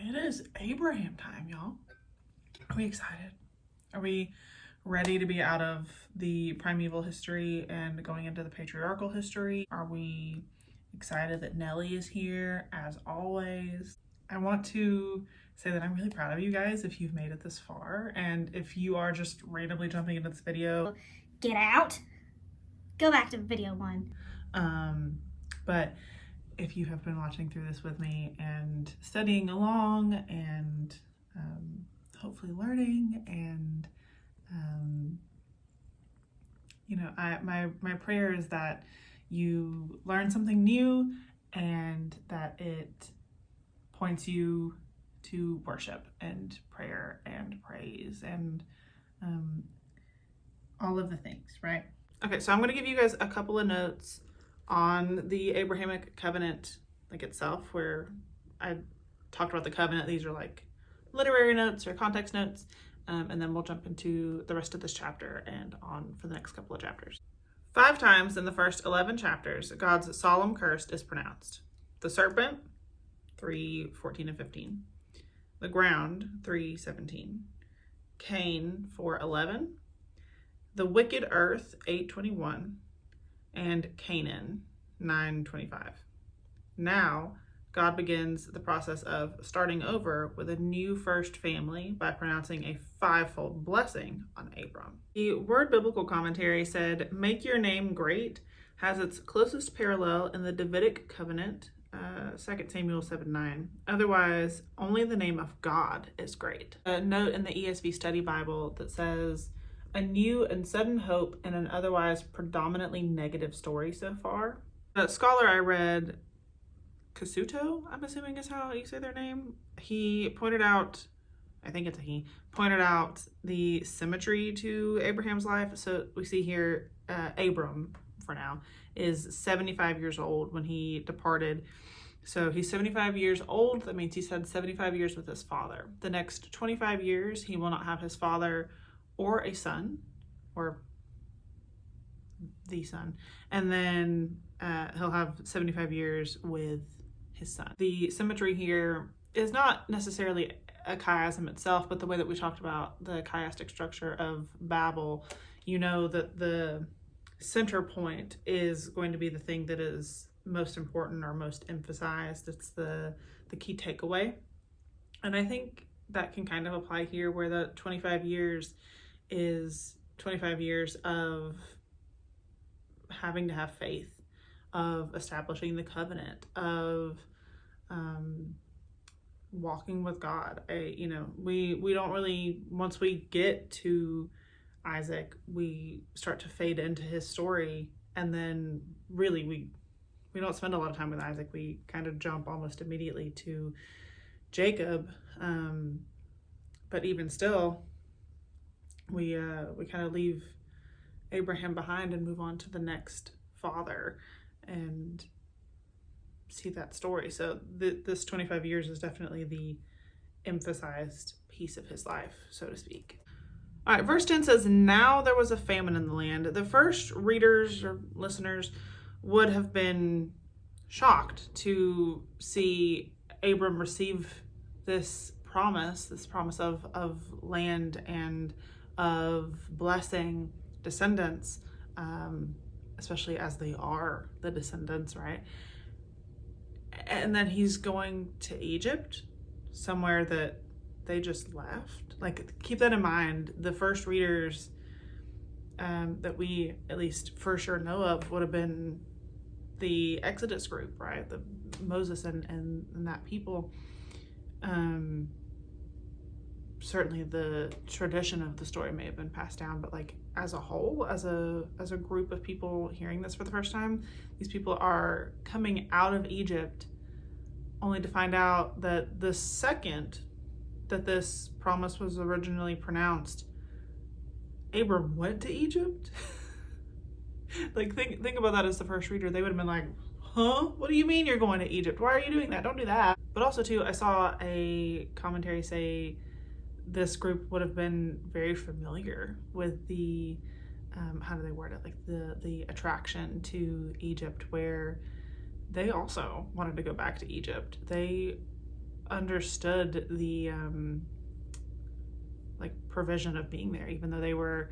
It is Abraham time, y'all. Are we excited? Are we ready to be out of the primeval history and going into the patriarchal history? Are we excited that Nellie is here, as always? I want to say that I'm really proud of you guys if you've made it this far, and if you are just randomly jumping into this video, get out. Go back to video 1. But if you have been watching through this with me and studying along and hopefully learning and my prayer is that you learn something new and that it points you to worship and prayer and praise and all of the things, right? Okay, so I'm going to give you guys a couple of notes on the Abrahamic covenant itself, where I talked about the covenant. These are like literary notes or context notes, and then we'll jump into the rest of this chapter and on for the next couple of chapters. 5 times in the first 11 chapters, God's solemn curse is pronounced. The serpent, 3:14 and 15. The ground, 3:17. Cain, 4:11. The wicked earth, 8:21. And Canaan, 9:25. Now, God begins the process of starting over with a new first family by pronouncing a 5-fold blessing on Abram. The Word Biblical Commentary said, "Make your name great" has its closest parallel in the Davidic covenant, 2 Samuel 7:9. Otherwise, only the name of God is great. A note in the ESV Study Bible that says, "A new and sudden hope in an otherwise predominantly negative story so far." A scholar I read, Kasuto, I'm assuming is how you say their name, he pointed out, I think it's a he, pointed out the symmetry to Abraham's life. So we see here, Abram, for now, is 75 years old when he departed. So he's 75 years old. That means he's had 75 years with his father. The next 25 years, he will not have his father or a son, or the son, and then he'll have 75 years with his son. The symmetry here is not necessarily a chiasm itself, but the way that we talked about the chiastic structure of Babel, you know that the center point is going to be the thing that is most important or most emphasized. It's the key takeaway. And I think that can kind of apply here, where the 25 years is 25 years of having to have faith, of establishing the covenant, of walking with God. We don't really, once we get to Isaac, we start to fade into his story, and then really we don't spend a lot of time with Isaac. We kind of jump almost immediately to Jacob, but even still, we kind of leave Abraham behind and move on to the next father and see that story. So this 25 years is definitely the emphasized piece of his life, so to speak. All right, verse 10 says, "Now there was a famine in the land." The first readers or listeners would have been shocked to see Abram receive this promise of land and of blessing descendants, especially as they are the descendants, right? And then he's going to Egypt, somewhere that they just left. Keep that in mind. The first readers that we at least for sure know of would have been the Exodus group, right? The Moses and that people. Certainly the tradition of the story may have been passed down, but as a whole, as a group of people hearing this for the first time, these people are coming out of Egypt only to find out that the second that this promise was originally pronounced, Abram went to Egypt. Think about that as the first reader. They would have been like, huh? What do you mean you're going to Egypt? Why are you doing that? Don't do that. But also too, I saw a commentary say this group would have been very familiar with the, how do they word it? The attraction to Egypt, where they also wanted to go back to Egypt. They understood the like provision of being there, even though they were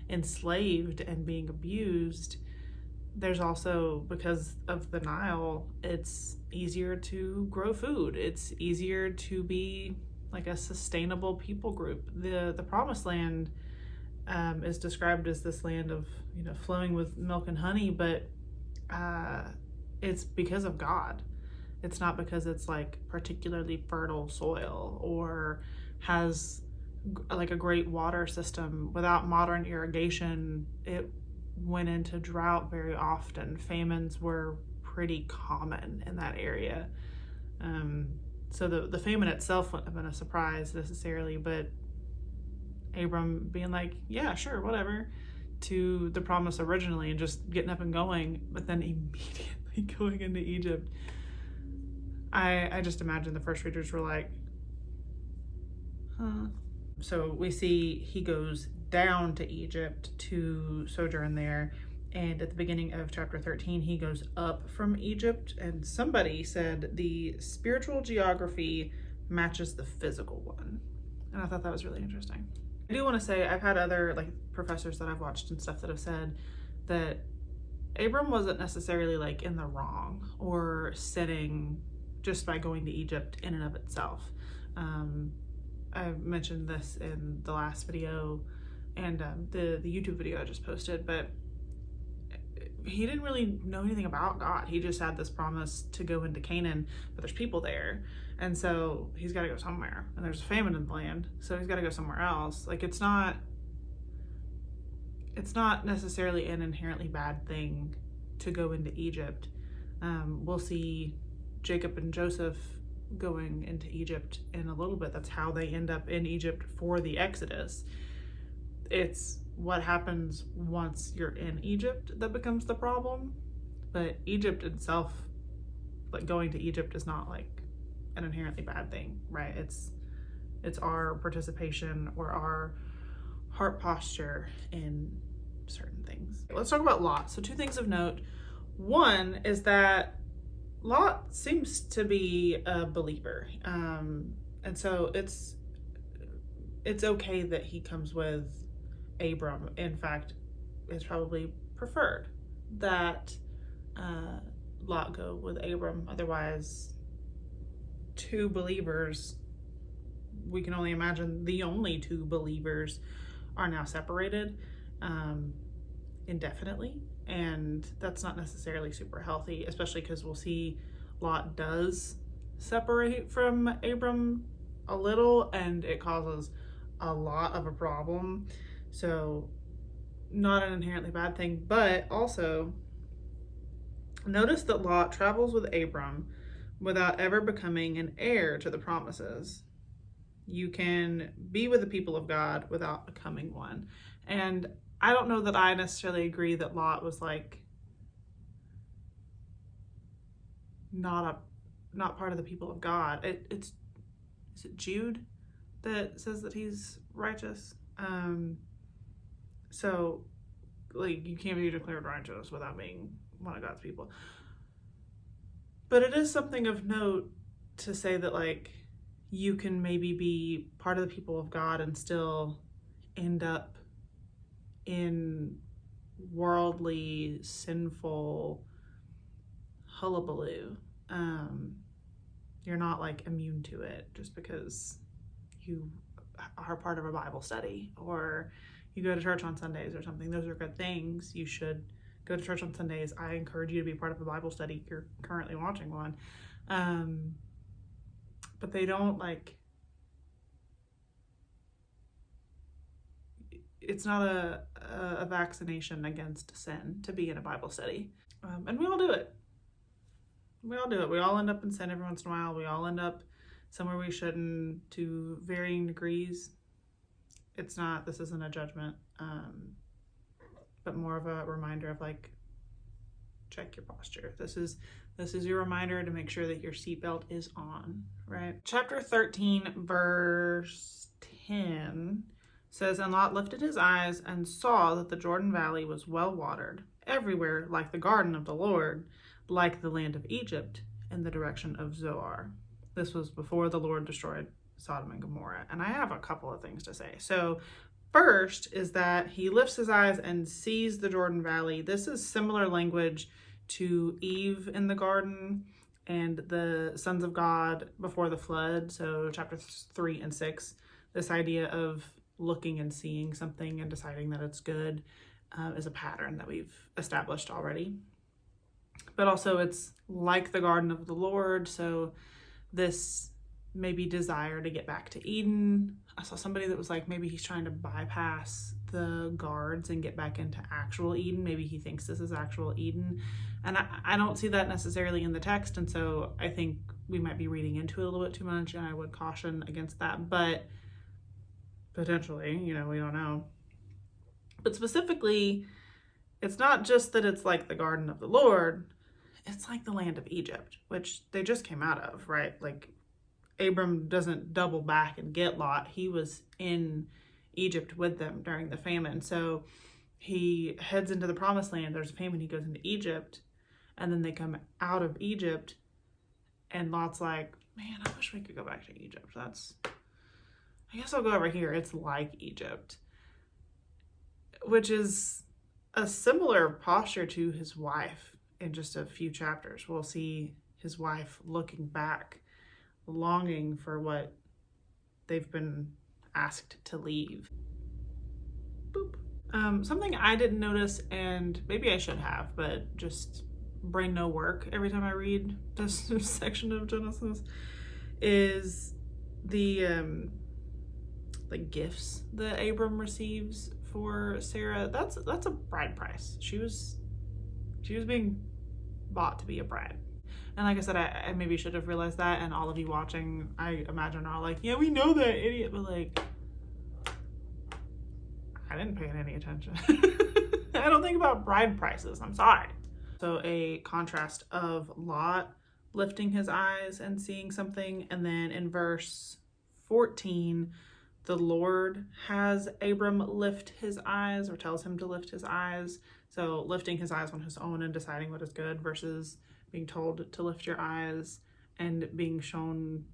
enslaved and being abused. There's also, because of the Nile, it's easier to grow food. It's easier to be like a sustainable people group. The Promised Land is described as this land of, you know, flowing with milk and honey, but it's because of God. It's not because it's like particularly fertile soil or has like a great water system. Without modern irrigation, it went into drought very often. Famines were pretty common in that area. So the famine itself wouldn't have been a surprise necessarily, but Abram being like, yeah, sure, whatever, to the promise originally and just getting up and going, but then immediately going into Egypt. I just imagine the first readers were like, huh. So we see he goes down to Egypt to sojourn there. And at the beginning of chapter 13, he goes up from Egypt. And somebody said the spiritual geography matches the physical one. And I thought that was really interesting. I do want to say I've had other like professors that I've watched and stuff that have said that Abram wasn't necessarily like in the wrong or sinning just by going to Egypt in and of itself. I mentioned this in the last video and the YouTube video I just posted, but he didn't really know anything about God. He just had this promise to go into Canaan, but there's people there. And so he's got to go somewhere. And there's a famine in the land, so he's got to go somewhere else. Like, it's not necessarily an inherently bad thing to go into Egypt. We'll see Jacob and Joseph going into Egypt in a little bit. That's how they end up in Egypt for the Exodus. It's what happens once you're in Egypt that becomes the problem. But Egypt itself, like going to Egypt, is not like an inherently bad thing, right? It's our participation or our heart posture in certain things. Let's talk about Lot. So 2 things of note. One is that Lot seems to be a believer, and so it's okay that he comes with Abram. In fact, it's probably preferred that Lot go with Abram. Otherwise, 2 believers, we can only imagine the only 2 believers, are now separated indefinitely. And that's not necessarily super healthy, especially because we'll see Lot does separate from Abram a little, and it causes a lot of a problem. So not an inherently bad thing, but also notice that Lot travels with Abram without ever becoming an heir to the promises. You can be with the people of God without becoming one. And I don't know that I necessarily agree that Lot was like not part of the people of God. Is it Jude that says that he's righteous? So like you can't be declared righteous without being one of God's people. But it is something of note to say that like you can maybe be part of the people of God and still end up in worldly, sinful hullabaloo. You're not like immune to it just because you are part of a Bible study or you go to church on Sundays or something. Those are good things. You should go to church on Sundays. I encourage you to be part of a Bible study if you're currently watching one. But they don't like, it's not a vaccination against sin to be in a Bible study. And we all do it. We all end up in sin every once in a while. We all end up somewhere we shouldn't to varying degrees. This isn't a judgment, but more of a reminder of like, check your posture. This is your reminder to make sure that your seatbelt is on, right? Chapter 13, verse 10 says, "And Lot lifted his eyes and saw that the Jordan Valley was well watered, everywhere like the garden of the Lord, like the land of Egypt, in the direction of Zoar." This was before the Lord destroyed Sodom and Gomorrah. And I have a couple of things to say. So first is that he lifts his eyes and sees the Jordan Valley. This is similar language to Eve in the garden and the sons of God before the flood. So chapters 3 and 6, this idea of looking and seeing something and deciding that it's good is a pattern that we've established already. But also it's like the garden of the Lord. So this maybe desire to get back to Eden. I saw somebody that was like, maybe he's trying to bypass the guards and get back into actual Eden. Maybe he thinks this is actual Eden. And I don't see that necessarily in the text. And so I think we might be reading into it a little bit too much, and I would caution against that. But potentially, we don't know. But specifically, it's not just that it's like the garden of the Lord, it's like the land of Egypt, which they just came out of, right? Like Abram doesn't double back and get Lot. He was in Egypt with them during the famine. So he heads into the promised land. There's a famine. He goes into Egypt, and then they come out of Egypt, and Lot's like, man, I wish we could go back to Egypt. I guess I'll go over here. It's like Egypt, which is a similar posture to his wife. In just a few chapters, we'll see his wife looking back, longing for what they've been asked to leave. Boop. Something I didn't notice, and maybe I should have, but just brain no work every time I read this section of Genesis, is the gifts that Abram receives for Sarah. That's a bride price. She was being bought to be a bride. And like I said, I maybe should have realized that, and all of you watching, I imagine, are like, yeah, we know that, idiot, but like, I didn't pay any attention. I don't think about bride prices, I'm sorry. So a contrast of Lot lifting his eyes and seeing something, and then in verse 14, the Lord has Abram lift his eyes, or tells him to lift his eyes. So lifting his eyes on his own and deciding what is good versus being told to lift your eyes and being shown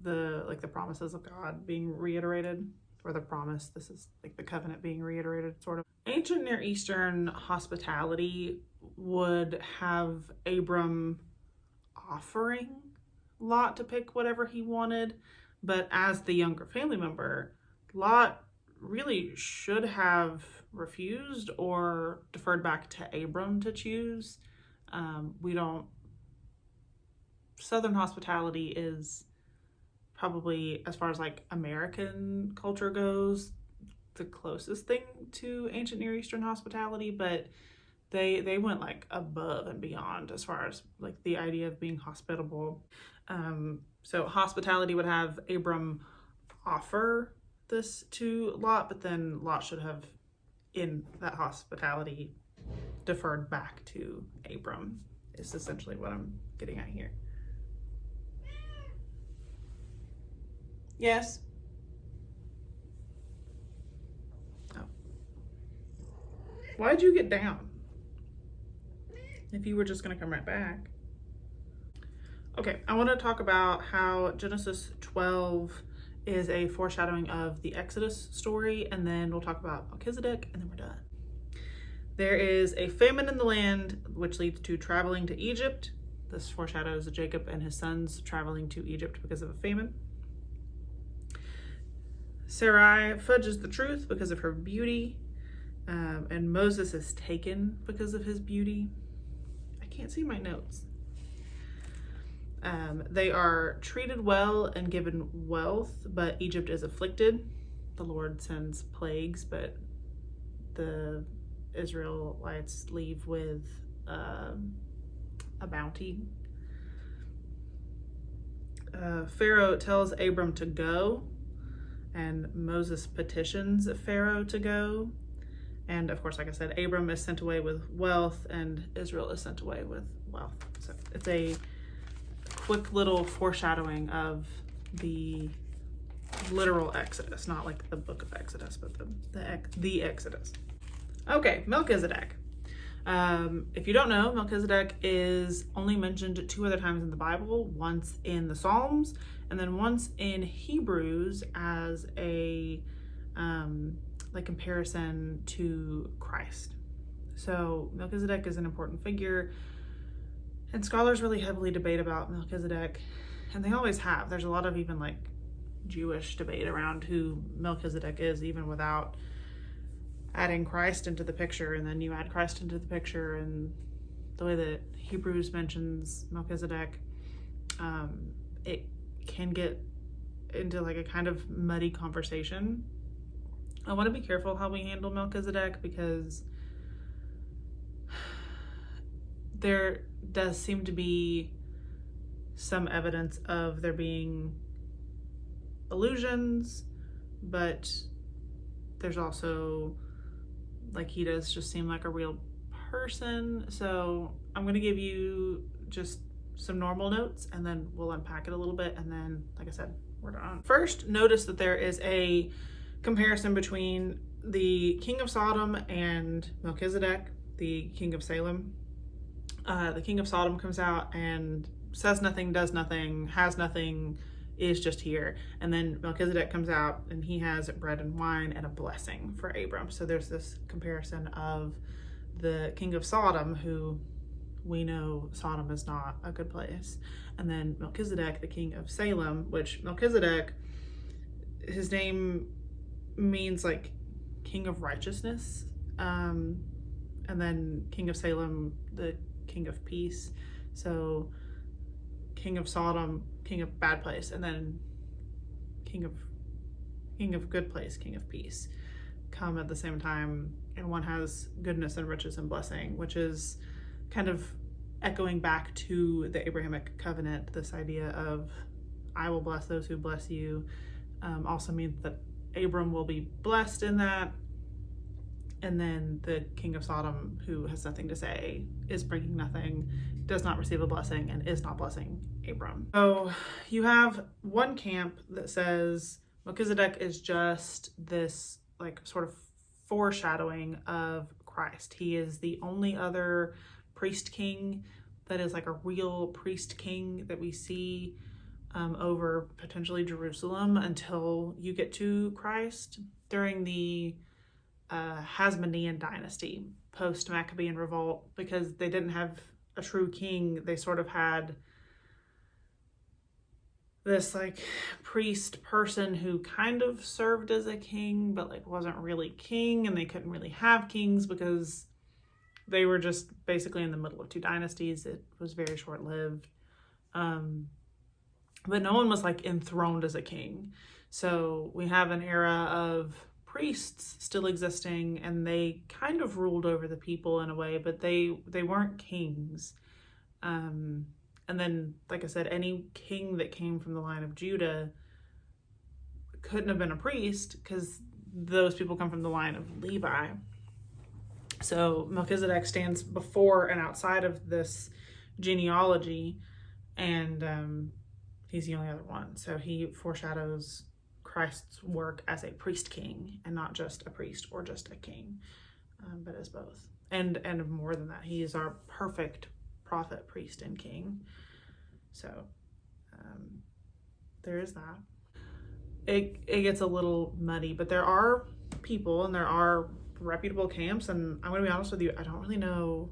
the promises of God being reiterated, or the promise. This is like the covenant being reiterated, sort of. Ancient Near Eastern hospitality would have Abram offering Lot to pick whatever he wanted, but as the younger family member, Lot really should have refused or deferred back to Abram to choose. Southern hospitality is probably, as far as like American culture goes, the closest thing to ancient Near Eastern hospitality, but they went like above and beyond as far as like the idea of being hospitable. So hospitality would have Abram offer this to Lot, but then Lot should have, in that hospitality, deferred back to Abram, is essentially what I'm getting at here. Yes? Oh. Why'd you get down? If you were just going to come right back. Okay, I want to talk about how Genesis 12 is a foreshadowing of the Exodus story, and then we'll talk about Melchizedek, and then we're done. There is a famine in the land, which leads to traveling to Egypt. This foreshadows Jacob and his sons traveling to Egypt because of a famine. Sarai fudges the truth because of her beauty, and Moses is taken because of his beauty. I can't see my notes. They are treated well and given wealth, but Egypt is afflicted. The Lord sends plagues, but the Israelites leave with a bounty. Pharaoh tells Abram to go, and Moses petitions Pharaoh to go. And of course, like I said, Abram is sent away with wealth, and Israel is sent away with wealth. So it's a quick little foreshadowing of the literal Exodus, not like the book of Exodus, but the Exodus. Okay, Melchizedek. If you don't know, Melchizedek is only mentioned 2 other times in the Bible, once in the Psalms and then once in Hebrews as a comparison to Christ. So Melchizedek is an important figure, and scholars really heavily debate about Melchizedek, and they always have. There's a lot of even like Jewish debate around who Melchizedek is, even without adding Christ into the picture. And then you add Christ into the picture, and the way that Hebrews mentions Melchizedek, it can get into like a kind of muddy conversation. I want to be careful how we handle Melchizedek, because there does seem to be some evidence of there being illusions, but there's also, like, he does just seem like a real person. So I'm going to give you just some normal notes, and then we'll unpack it a little bit, and then, like I said, we're done. First, notice that there is a comparison between the king of Sodom and Melchizedek, the king of Salem. The king of Sodom comes out and says nothing, does nothing, has nothing, is just here. And then Melchizedek comes out and he has bread and wine and a blessing for Abram. So there's this comparison of the king of Sodom, who we know Sodom is not a good place, and then Melchizedek, the king of Salem, which Melchizedek, his name means like king of righteousness, and then king of Salem, the king of peace. So king of Sodom, king of bad place, and then king of good place, king of peace, come at the same time, and one has goodness and riches and blessing, which is kind of echoing back to the Abrahamic covenant. This idea of I will bless those who bless you also means that Abram will be blessed in that, and then the king of Sodom, who has nothing to say, is bringing nothing, does not receive a blessing, and is not blessing Abram. So you have one camp that says Melchizedek is just this like sort of foreshadowing of Christ. He is the only other priest king that is like a real priest king that we see over potentially Jerusalem until you get to Christ during the Hasmonean dynasty, post Maccabean revolt, because they didn't have a true king. They sort of had this like priest person who kind of served as a king, but like wasn't really king, and they couldn't really have kings because they were just basically in the middle of 2 dynasties. It was very short-lived. But no one was like enthroned as a king. So we have an era of priests still existing, and they kind of ruled over the people in a way, but they weren't kings. And then, like I said, any king that came from the line of Judah couldn't have been a priest, because those people come from the line of Levi. So Melchizedek stands before and outside of this genealogy, and he's the only other one. So he foreshadows Christ's work as a priest king, and not just a priest or just a king, but as both. And more than that, he is our perfect prophet, priest, and king. So there is that. It gets a little muddy, but there are people and there are reputable camps, and I'm going to be honest with you, I don't really know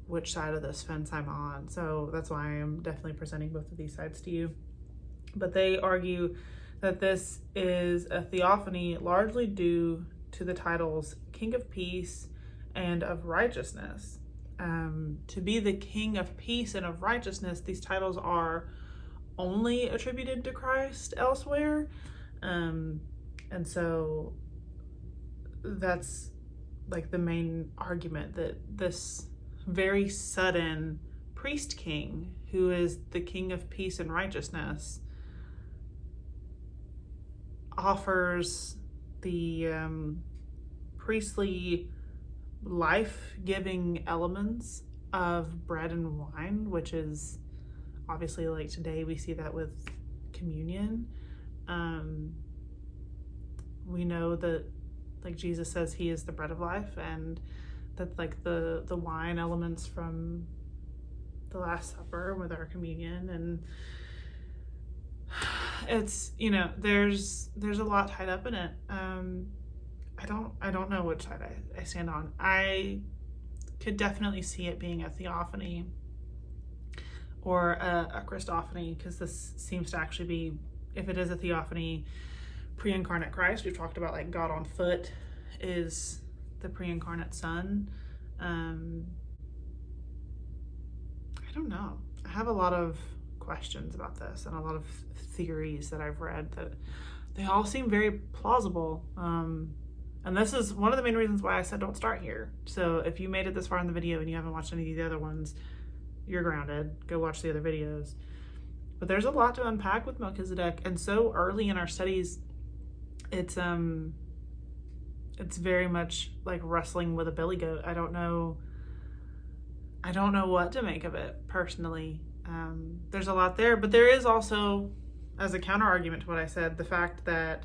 which side of this fence I'm on, so that's why I am definitely presenting both of these sides to you. But they argue that this is a theophany largely due to the titles King of Peace and of Righteousness. To be the King of Peace and of Righteousness, these titles are only attributed to Christ elsewhere, and so that's like the main argument, that this very sudden priest king, who is the King of Peace and Righteousness, offers the priestly life-giving elements of bread and wine, which is obviously, like today we see that with communion. We know that, like, Jesus says he is the bread of life, and That's like the wine elements from the Last Supper with our communion, and it's, you know, there's a lot tied up in it. I don't know which side I stand on. I could definitely see it being a theophany or a Christophany, because this seems to actually be, if it is a theophany, pre-incarnate Christ. We've talked about like God on foot is the pre-incarnate Son. I don't know. I have a lot of questions about this and a lot of theories that I've read that they all seem very plausible. And this is one of the main reasons why I said don't start here. So if you made it this far in the video and you haven't watched any of the other ones, you're grounded. Go watch the other videos. But there's a lot to unpack with Melchizedek, and so early in our studies, it's very much like wrestling with a billy goat. I don't know what to make of it personally. There's a lot there, but there is also, as a counter argument to what I said, the fact that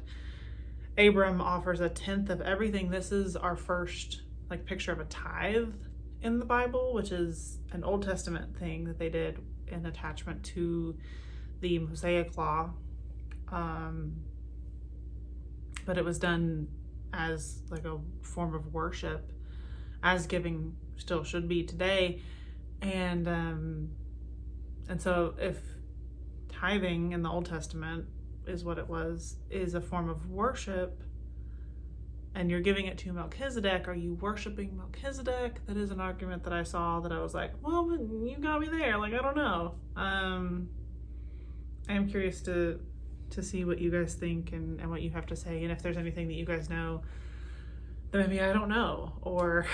Abram offers a tenth of everything. This is our first like picture of a tithe in the Bible, which is an Old Testament thing that they did in attachment to the Mosaic law. But it was done as like a form of worship, as giving still should be today. And so if tithing in the Old Testament is what it was, is a form of worship, and you're giving it to Melchizedek, are you worshiping Melchizedek? That is an argument that I saw that I was like, well, you got me there. Like, I don't know. I am curious to see what you guys think and what you have to say, and if there's anything that you guys know that maybe I don't know or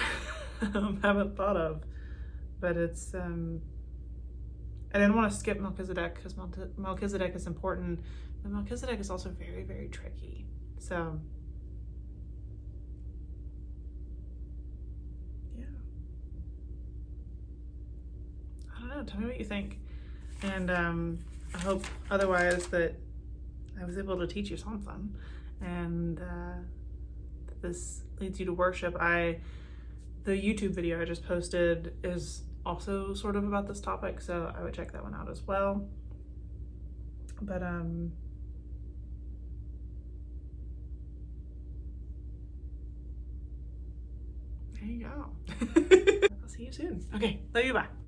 haven't thought of. But it's I didn't want to skip Melchizedek because Melchizedek is important, but Melchizedek is also very, very tricky. So yeah, I don't know, tell me what you think. And I hope otherwise that I was able to teach you something, and that this leads you to worship. The YouTube video I just posted is also sort of about this topic, so I would check that one out as well. But there you go. I'll see you soon. Okay, love you, bye.